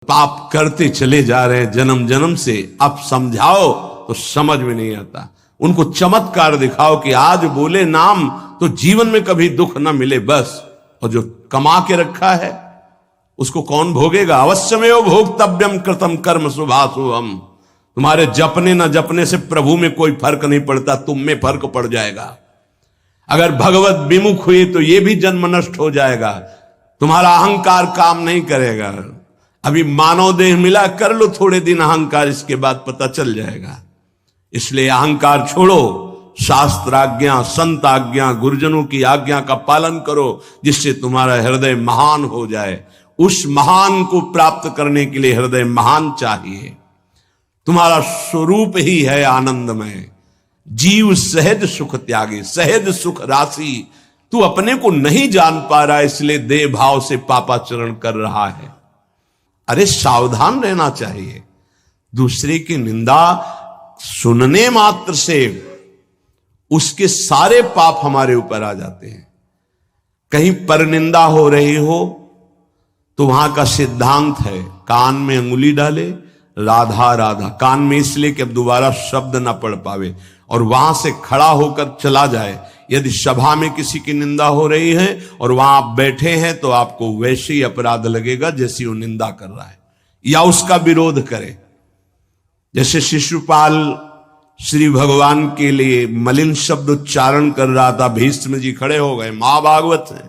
पाप करते चले जा रहे हैं जन्म जन्म से। अब समझाओ तो समझ में नहीं आता। उनको चमत्कार दिखाओ कि आज बोले नाम तो जीवन में कभी दुख ना मिले बस। और जो कमा के रखा है उसको कौन भोगेगा? अवश्यमेव भोक्तव्यम कृतम कर्म शुभाशुभम। तुम्हारे जपने न जपने से प्रभु में कोई फर्क नहीं पड़ता, तुम में फर्क पड़ जाएगा। अगर भगवत विमुख हुए तो यह भी जन्म नष्ट हो जाएगा। तुम्हारा अहंकार काम नहीं करेगा। अभी मानव देह मिला, कर लो थोड़े दिन अहंकार, इसके बाद पता चल जाएगा। इसलिए अहंकार छोड़ो, शास्त्र आज्ञा, संत आज्ञा, गुरुजनों की आज्ञा का पालन करो, जिससे तुम्हारा हृदय महान हो जाए। उस महान को प्राप्त करने के लिए हृदय महान चाहिए। तुम्हारा स्वरूप ही है आनंदमय। जीव सहज सुख त्यागे, सहज सुख राशि। तू अपने को नहीं जान पा रहा, इसलिए देह भाव से पापाचरण कर रहा है। अरे सावधान रहना चाहिए। दूसरे की निंदा सुनने मात्र से उसके सारे पाप हमारे ऊपर आ जाते हैं। कहीं परनिंदा हो रही हो तो वहां का सिद्धांत है, कान में अंगुली डाले, राधा राधा, कान में इसलिए कि अब दोबारा शब्द ना पढ़ पावे, और वहां से खड़ा होकर चला जाए। यदि सभा में किसी की निंदा हो रही है और वहां आप बैठे हैं तो आपको वैसे ही अपराध लगेगा जैसी वो निंदा कर रहा है, या उसका विरोध करे। जैसे शिशुपाल श्री भगवान के लिए मलिन शब्द उच्चारण कर रहा था, भीष्म जी खड़े हो गए, महाभागवत है,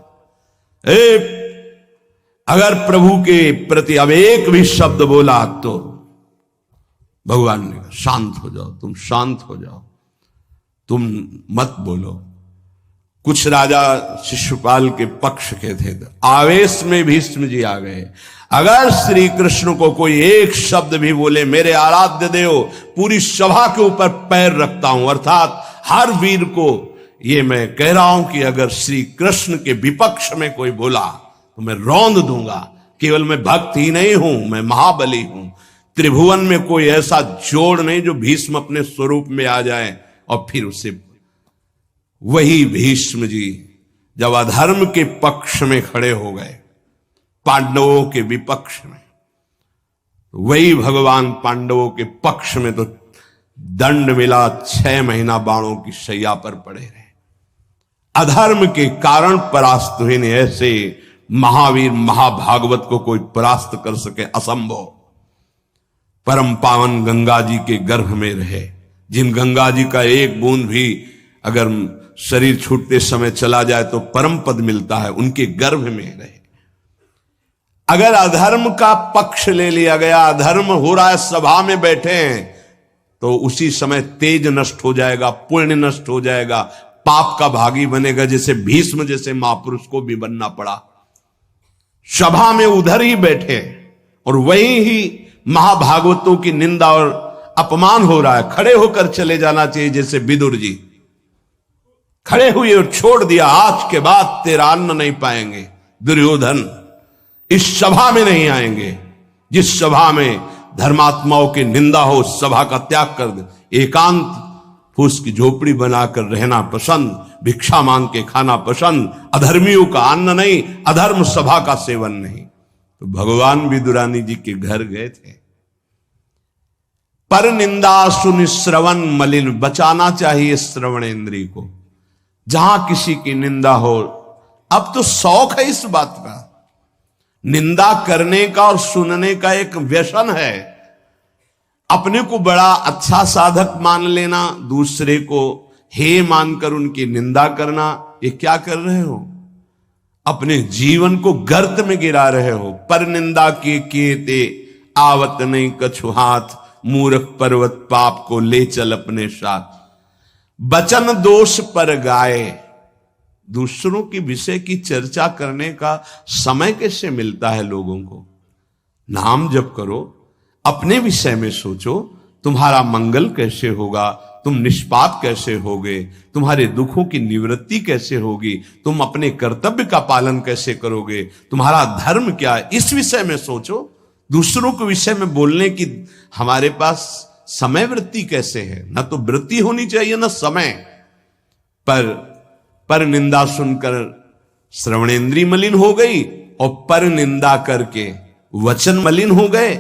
अगर प्रभु के प्रति अब एक भी शब्द बोला तो भगवान ने कहा शांत हो जाओ, तुम शांत हो जाओ, तुम मत बोलो। कुछ राजा शिशुपाल के पक्ष के थे, आवेश में भीष्म जी आ गए। अगर श्री कृष्ण को कोई एक शब्द भी बोले, मेरे आराध्य देव, पूरी सभा के ऊपर पैर रखता हूं। अर्थात हर वीर को ये मैं कह रहा हूं कि अगर श्री कृष्ण के विपक्ष में कोई बोला तो मैं रौंद दूंगा। केवल मैं भक्त ही नहीं हूं, मैं महाबली हूं। त्रिभुवन में कोई ऐसा जोड़ नहीं जो भीष्म अपने स्वरूप में आ जाए। और फिर उसे वही भीष्म जी जब अधर्म के पक्ष में खड़े हो गए, पांडवों के विपक्ष में, वही भगवान पांडवों के पक्ष में तो दंड मिला, 6 महीना बाणों की शैया पर पड़े रहे। अधर्म के कारण परास्त हुए। ने ऐसे महावीर महाभागवत को कोई परास्त कर सके, असंभव। परम पावन गंगा जी के गर्भ में रहे, जिन गंगा जी का एक बूंद भी अगर शरीर छूटते समय चला जाए तो परम पद मिलता है, उनके गर्भ में रहे। अगर अधर्म का पक्ष ले लिया गया, अधर्म हो रहा है, सभा में बैठे हैं, तो उसी समय तेज नष्ट हो जाएगा, पुण्य नष्ट हो जाएगा, पाप का भागी बनेगा। जैसे भीष्म जैसे महापुरुष को भी बनना पड़ा। सभा में उधर ही बैठे और वहीं ही महाभागवतों की निंदा और अपमान हो रहा है। खड़े होकर चले जाना चाहिए, जैसे विदुर जी खड़े हुए और छोड़ दिया, आज के बाद तेरा अन्न नहीं पाएंगे। दुर्योधन इस सभा में नहीं आएंगे। जिस सभा में धर्मात्माओं की निंदा हो, सभा का त्याग कर दे। एकांत फूस की झोपड़ी बनाकर रहना पसंद, भिक्षा मांग के खाना पसंद, अधर्मियों का अन्न नहीं, अधर्म सभा का सेवन नहीं। तो भगवान विदुरानी जी के घर गए थे। पर निंदा सुन श्रवण मलिन, बचाना चाहिए श्रवण इंद्री को। जहां किसी की निंदा हो, अब तो शौक है इस बात का, निंदा करने का और सुनने का एक व्यसन है। अपने को बड़ा अच्छा साधक मान लेना, दूसरे को हे मानकर उनकी निंदा करना, ये क्या कर रहे हो? अपने जीवन को गर्त में गिरा रहे हो। पर निंदा के ते आवत नहीं कछु हाथ, मूर्ख पर्वत पाप को ले चल अपने साथ। बचन दोष पर गाए, दूसरों की विषय की चर्चा करने का समय कैसे मिलता है लोगों को? नाम जप करो, अपने विषय में सोचो, तुम्हारा मंगल कैसे होगा, तुम निष्पाप कैसे होगे, तुम्हारे दुखों की निवृत्ति कैसे होगी, तुम अपने कर्तव्य का पालन कैसे करोगे, तुम्हारा धर्म क्या है, इस विषय में सोचो। दूसरों के विषय में बोलने की हमारे पास समय वृत्ति कैसे है? ना तो वृत्ति होनी चाहिए ना समय। पर निंदा सुनकर श्रवणेंद्री मलिन हो गई और पर निंदा करके वचन मलिन हो गए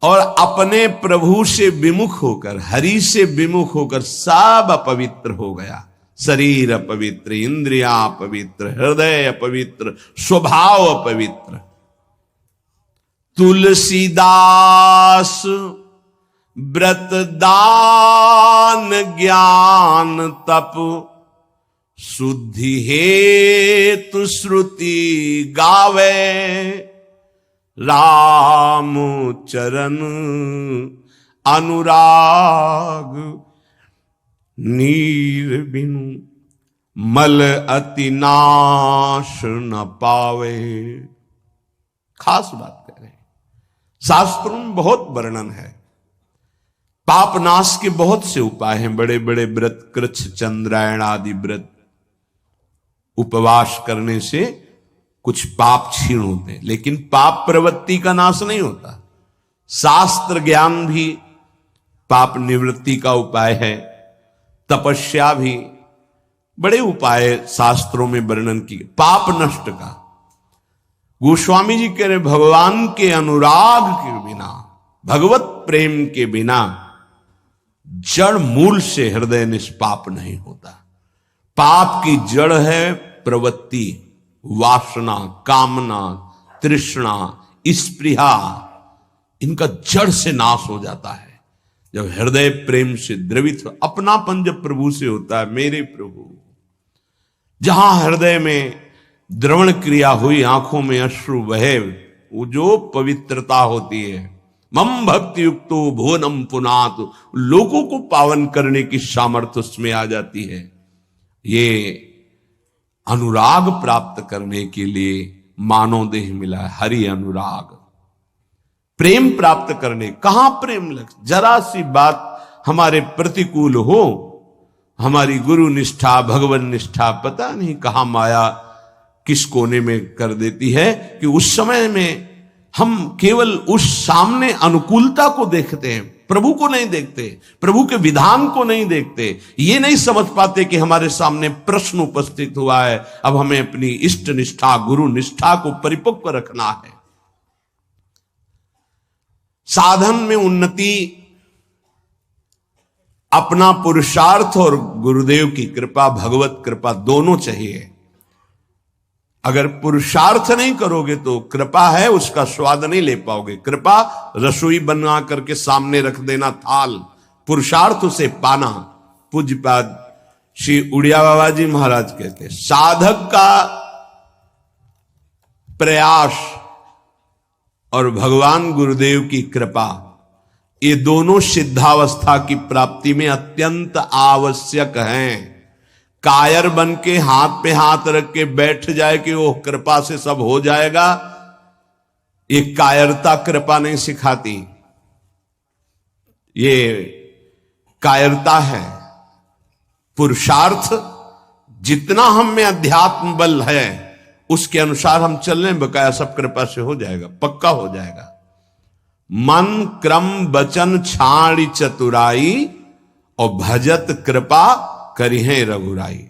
और अपने प्रभु से विमुख होकर, हरि से विमुख होकर सब अपवित्र हो गया। शरीर अपवित्र, इंद्रियां अपवित्र, हृदय अपवित्र, स्वभाव अपवित्र। तुलसीदास व्रत दान ज्ञान तप शुद्धि हेतु श्रुति गावे, राम चरण अनुराग नीर बिनु मल अति नाश न पावे। खास बात कह रहे हैं, शास्त्रों में बहुत वर्णन है। पाप नाश के बहुत से उपाय हैं, बड़े बड़े व्रत, कृच्छ चंद्रायण आदि व्रत, उपवास करने से कुछ पाप क्षीण होते हैं, लेकिन पाप प्रवृत्ति का नाश नहीं होता। शास्त्र ज्ञान भी पाप निवृत्ति का उपाय है, तपस्या भी, बड़े उपाय शास्त्रों में वर्णन किए पाप नष्ट का। गोस्वामी जी कह रहे भगवान के अनुराग के बिना, भगवत प्रेम के बिना जड़ मूल से हृदय निष्पाप नहीं होता। पाप की जड़ है प्रवृत्ति, वासना, कामना, तृष्णा, स्पृहा। इनका जड़ से नाश हो जाता है जब हृदय प्रेम से द्रवित हो। अपनापन जब प्रभु से होता है, मेरे प्रभु, जहां हृदय में द्रवण क्रिया हुई, आंखों में अश्रु बहे, वो जो पवित्रता होती है, मम भक्ति युक्तो भुवनम पुनात, लोगों को पावन करने की सामर्थ्य उसमें आ जाती है। ये अनुराग प्राप्त करने के लिए मानव देह मिला है, हरि अनुराग। प्रेम प्राप्त करने, कहां प्रेम लग, जरा सी बात हमारे प्रतिकूल हो, हमारी गुरु निष्ठा, भगवान निष्ठा, पता नहीं कहां माया किस कोने में कर देती है कि उस समय में हम केवल उस सामने अनुकूलता को देखते हैं, प्रभु को नहीं देखते, प्रभु के विधान को नहीं देखते। ये नहीं समझ पाते कि हमारे सामने प्रश्न उपस्थित हुआ है, अब हमें अपनी इष्ट निष्ठा, गुरु निष्ठा को परिपक्व रखना है। साधन में उन्नति अपना पुरुषार्थ और गुरुदेव की कृपा, भगवत कृपा दोनों चाहिए। अगर पुरुषार्थ नहीं करोगे तो कृपा है उसका स्वाद नहीं ले पाओगे। कृपा रसोई बना करके सामने रख देना थाल, पुरुषार्थ उसे पाना। पूज्यपाद श्री उड़िया बाबा जी महाराज कहते, साधक का प्रयास और भगवान गुरुदेव की कृपा, ये दोनों सिद्धावस्था की प्राप्ति में अत्यंत आवश्यक हैं। कायर बन के हाथ पे हाथ रख के बैठ जाए कि वो कृपा से सब हो जाएगा, ये कायरता कृपा नहीं सिखाती, ये कायरता है। पुरुषार्थ जितना हम में अध्यात्म बल है उसके अनुसार हम चल रहे हैं, बकाया सब कृपा से हो जाएगा, पक्का हो जाएगा। मन क्रम वचन छाड़ी चतुराई और भजत कृपा करिहे रघुराई।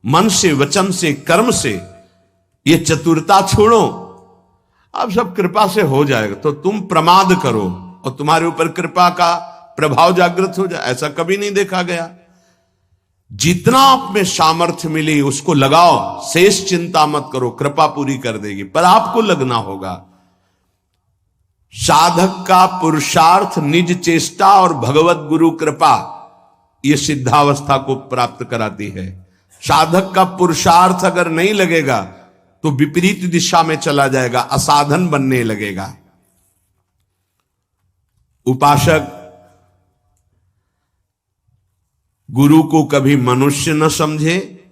मन से, वचन से, कर्म से ये चतुरता छोड़ो, अब सब कृपा से हो जाएगा। तो तुम प्रमाद करो और तुम्हारे ऊपर कृपा का प्रभाव जागृत हो जाए, ऐसा कभी नहीं देखा गया। जितना आप में सामर्थ्य मिली उसको लगाओ, शेष चिंता मत करो, कृपा पूरी कर देगी, पर आपको लगना होगा। साधक का पुरुषार्थ, निज चेष्टा और भगवत गुरु कृपा, ये सिद्धावस्था को प्राप्त कराती है। साधक का पुरुषार्थ अगर नहीं लगेगा तो विपरीत दिशा में चला जाएगा, असाधन बनने लगेगा। उपासक गुरु को कभी मनुष्य न समझे,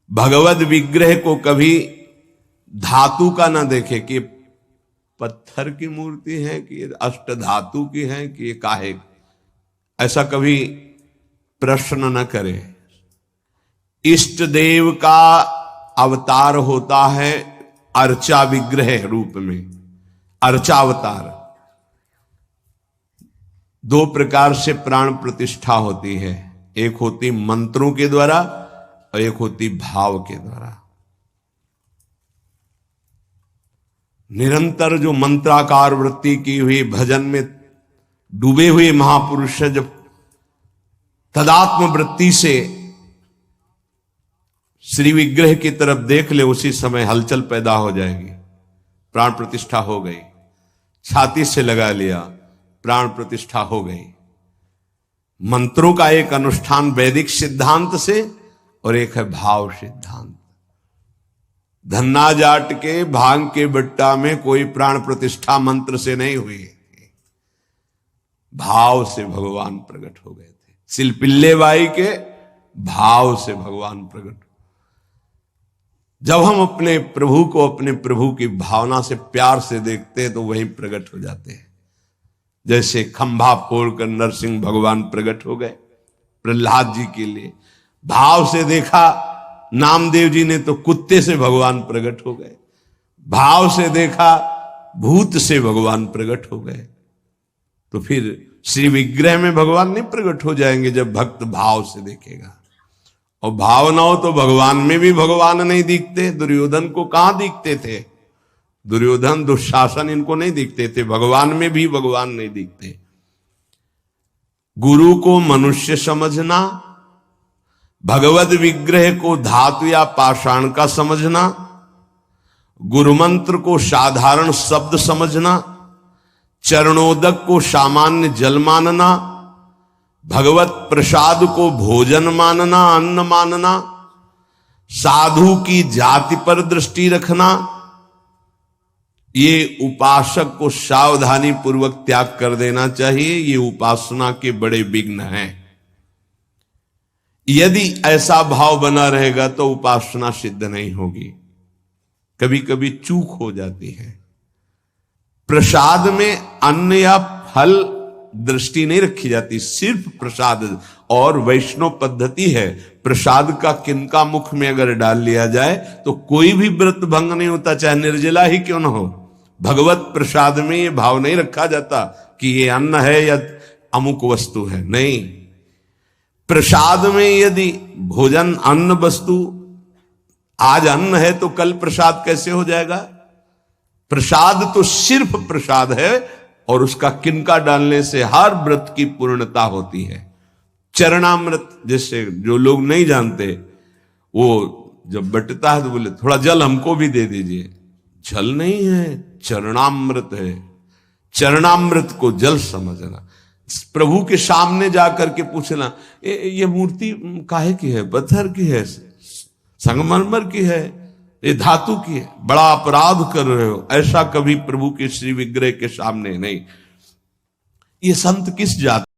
भगवत विग्रह को कभी धातु का न देखे कि पत्थर की मूर्ति है कि अष्ट धातु की है कि काहे, ऐसा कभी प्रश्न न करे। इष्ट देव का अवतार होता है अर्चा विग्रह रूप में, अर्चावतार। दो प्रकार से प्राण प्रतिष्ठा होती है, एक होती मंत्रों के द्वारा और एक होती भाव के द्वारा। निरंतर जो मंत्राकार वृत्ति की हुई भजन में डूबे हुए महापुरुष है, जब तदात्म वृत्ति से श्री विग्रह की तरफ देख ले, उसी समय हलचल पैदा हो जाएगी। प्राण प्रतिष्ठा हो गई, छाती से लगा लिया, प्राण प्रतिष्ठा हो गई। मंत्रों का एक अनुष्ठान वैदिक सिद्धांत से और एक है भाव सिद्धांत। धन्ना जाट के भांग के बट्टा में कोई प्राण प्रतिष्ठा मंत्र से नहीं हुई, भाव से भगवान प्रकट हो गए थे। सिलपिल्ले बाई के भाव से भगवान प्रकट। जब हम अपने प्रभु को अपने प्रभु की भावना से प्यार से देखते हैं तो वहीं प्रकट हो जाते हैं। जैसे खंभा फोड़कर नरसिंह भगवान प्रकट हो गए प्रहलाद जी के लिए, भाव से देखा। नामदेव जी ने तो कुत्ते से भगवान प्रकट हो गए, भाव से देखा भूत से भगवान प्रकट हो गए। तो फिर श्री विग्रह में भगवान नहीं प्रकट हो जाएंगे जब भक्त भाव से देखेगा। और भाव ना हो तो भगवान में भी भगवान नहीं दिखते। दुर्योधन को कहां दिखते थे? दुर्योधन दुशासन इनको नहीं दिखते थे, भगवान में भी भगवान नहीं दिखते। गुरु को मनुष्य समझना, भगवत विग्रह को धातु या पाषाण का समझना, गुरु मंत्र को साधारण शब्द समझना, चरणोदक को सामान्य जल मानना, भगवत प्रसाद को भोजन मानना, अन्न मानना, साधु की जाति पर दृष्टि रखना, ये उपासक को सावधानी पूर्वक त्याग कर देना चाहिए। ये उपासना के बड़े विघ्न हैं। यदि ऐसा भाव बना रहेगा तो उपासना सिद्ध नहीं होगी। कभी कभी चूक हो जाती है। प्रसाद में अन्न या फल दृष्टि नहीं रखी जाती, सिर्फ प्रसाद। और वैष्णव पद्धति है, प्रसाद का किनका मुख में अगर डाल लिया जाए तो कोई भी व्रत भंग नहीं होता, चाहे निर्जला ही क्यों न हो। भगवत प्रसाद में ये भाव नहीं रखा जाता कि ये अन्न है या अमुक वस्तु है, नहीं। प्रसाद में यदि भोजन अन्न वस्तु, आज अन्न है तो कल प्रसाद कैसे हो जाएगा? प्रसाद तो सिर्फ प्रसाद है और उसका किनका डालने से हर व्रत की पूर्णता होती है। चरणामृत, जैसे जो लोग नहीं जानते, वो जब बटता है तो बोले थोड़ा जल हमको भी दे दीजिए। जल नहीं है, चरणामृत है। चरणामृत को जल समझना। प्रभु के सामने जाकर के पूछना, ये मूर्ति काहे की है? पत्थर की है, संगमरमर की है, ये धातु की है? बड़ा अपराध कर रहे हो। ऐसा कभी प्रभु के श्री विग्रह के सामने नहीं। ये संत किस जाति